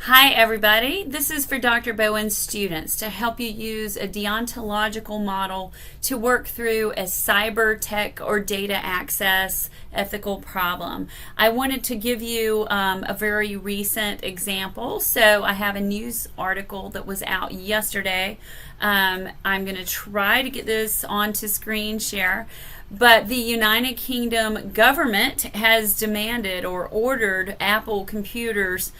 Hi everybody, this is for Dr. Bowen's students to help you use a deontological model to work through a cyber tech or data access ethical problem. I wanted to give you a very recent example. So I have a news article that was out yesterday. I'm going to try to get this onto screen share. But the United Kingdom government has demanded or ordered Apple computers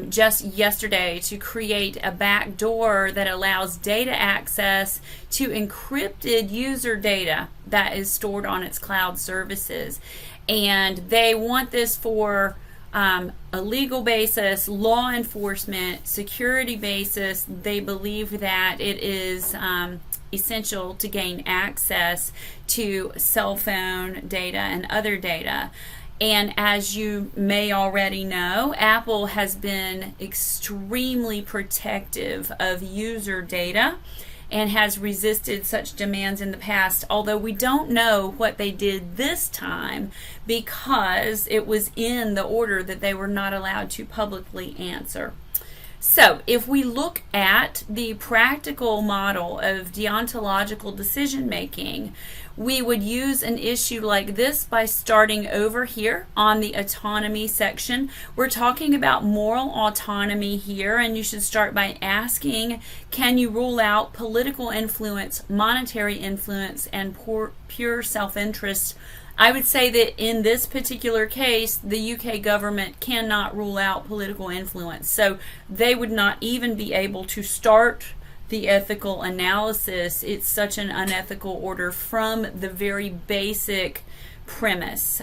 just yesterday to create a backdoor that allows data access to encrypted user data that is stored on its cloud services. And they want this for a legal basis, law enforcement, security basis. They believe that it is essential to gain access to cell phone data and other data. And as you may already know, Apple has been extremely protective of user data and has resisted such demands in the past, although we don't know what they did this time because it was in the order that they were not allowed to publicly answer. So if we look at the practical model of deontological decision making, we would use an issue like this by starting over here on the autonomy section. We're talking about moral autonomy here, and you should start by asking, can you rule out political influence, monetary influence, and pure self-interest? I would say that in this particular case, the UK government cannot rule out political influence. So they would not even be able to start the ethical analysis. It's such an unethical order from the very basic premise.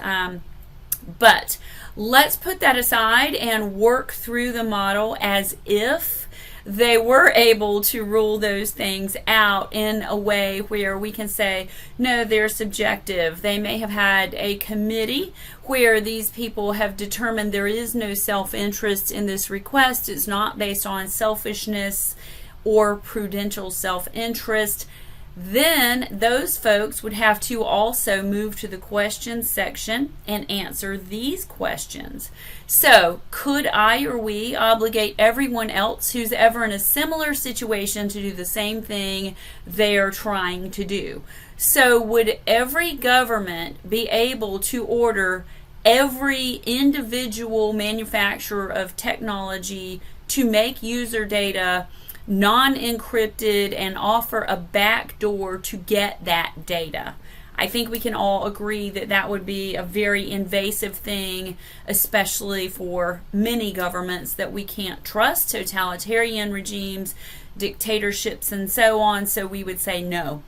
But let's put that aside and work through the model as if they were able to rule those things out in a way where we can say, no, they're subjective. They may have had a committee where these people have determined there is no self-interest in this request. It's not based on selfishness or prudential self-interest. Then those folks would have to also move to the questions section and answer these questions. So, could I or we obligate everyone else who's ever in a similar situation to do the same thing they're trying to do? So, would every government be able to order every individual manufacturer of technology to make user data non-encrypted and offer a backdoor to get that data? I think we can all agree that that would be a very invasive thing, especially for many governments that we can't trust, totalitarian regimes, dictatorships, and so on. So we would say no.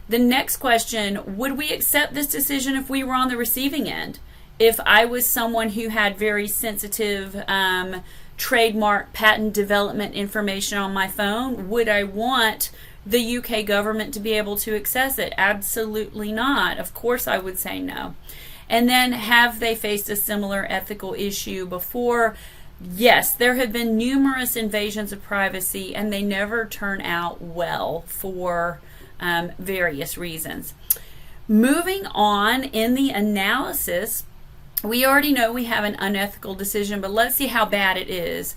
The next question, would we accept this decision if we were on the receiving end? If I was someone who had very sensitive trademark patent development information on my phone, would I want the UK government to be able to access it? Absolutely not. Of course I would say no. And then, have they faced a similar ethical issue before? Yes, there have been numerous invasions of privacy, and they never turn out well for various reasons. Moving on in the analysis, we already know we have an unethical decision, but let's see how bad it is.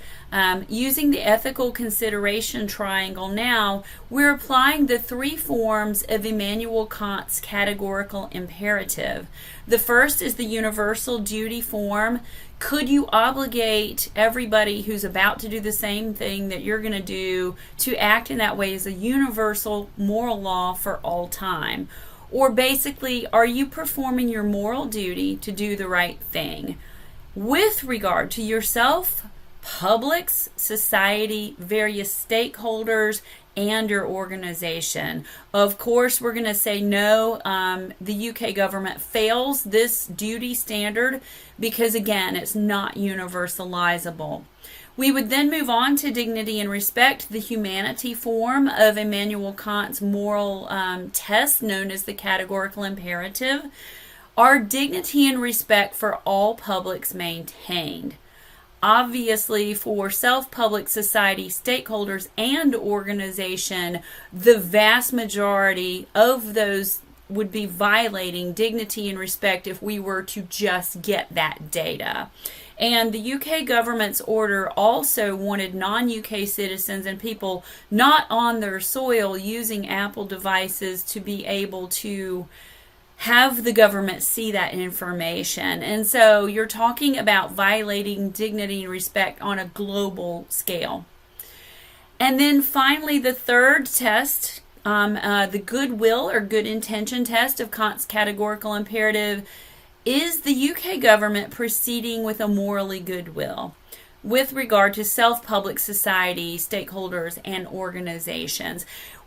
Using the ethical consideration triangle now, we're applying the three forms of Immanuel Kant's categorical imperative. The first is the universal duty form. Could you obligate everybody who's about to do the same thing that you're going to do to act in that way as a universal moral law for all time? Or basically, are you performing your moral duty to do the right thing with regard to yourself, publics, society, various stakeholders, and your organization? Of course, we're going to say no. The UK government fails this duty standard because, again, it's not universalizable. We would then move on to dignity and respect, the humanity form of Immanuel Kant's moral test known as the categorical imperative. Are dignity and respect for all publics maintained? Obviously, for self, public, society, stakeholders, and organization, the vast majority of those would be violating dignity and respect if we were to just get that data. And the UK government's order also wanted non-UK citizens and people not on their soil using Apple devices to be able to have the government see that information. And so you're talking about violating dignity and respect on a global scale. And then finally, the third test, the goodwill or good intention test of Kant's categorical imperative, is the UK government proceeding with a morally goodwill with regard to self-public society, stakeholders, and organizations.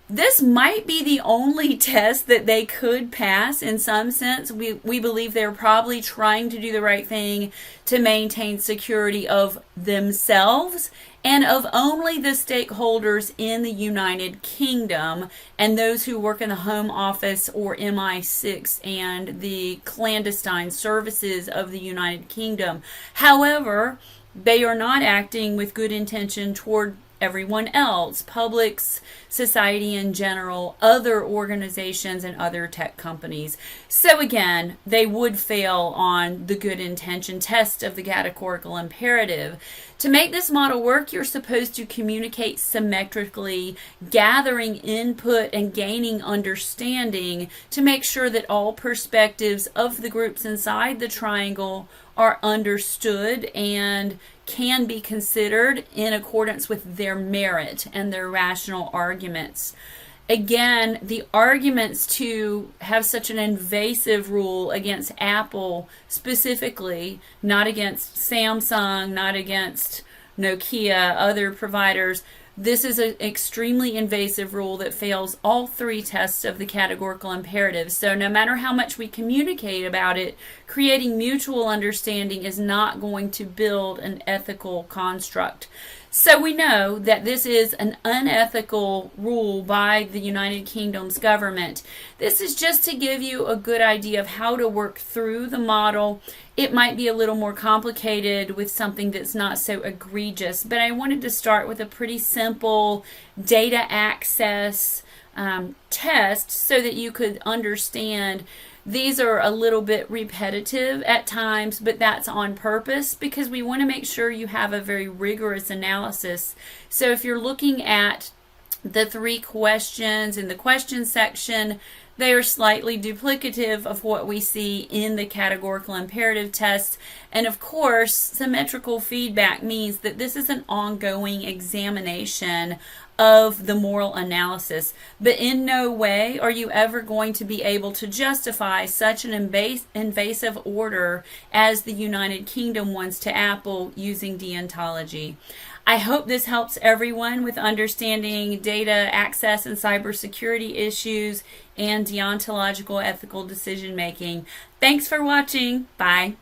This might be the only test that they could pass in some sense. We believe they're probably trying to do the right thing to maintain security of themselves and of only the stakeholders in the United Kingdom and those who work in the Home Office or MI6 and the clandestine services of the United Kingdom. However, they are not acting with good intention toward everyone else, publics, society in general, other organizations, and other tech companies. So again, they would fail on the good intention test of the categorical imperative. To make this model work, you're supposed to communicate symmetrically, gathering input and gaining understanding to make sure that all perspectives of the groups inside the triangle are understood and can be considered in accordance with their merit and their rational arguments. Again, the arguments to have such an invasive rule against Apple specifically, not against Samsung, not against Nokia, other providers, this is an extremely invasive rule that fails all three tests of the categorical imperative. So no matter how much we communicate about it, creating mutual understanding is not going to build an ethical construct. So we know that this is an unethical rule by the United Kingdom's government. This is just to give you a good idea of how to work through the model. It might be a little more complicated with something that's not so egregious, but I wanted to start with a pretty simple data access test so that you could understand. These are a little bit repetitive at times, but that's on purpose because we want to make sure you have a very rigorous analysis. So if you're looking at the three questions in the question section, they are slightly duplicative of what we see in the categorical imperative test. And of course, symmetrical feedback means that this is an ongoing examination of the moral analysis. But in no way are you ever going to be able to justify such an invasive order as the United Kingdom wants to Apple using deontology. I hope this helps everyone with understanding data access and cybersecurity issues and deontological ethical decision making. Thanks for watching. Bye.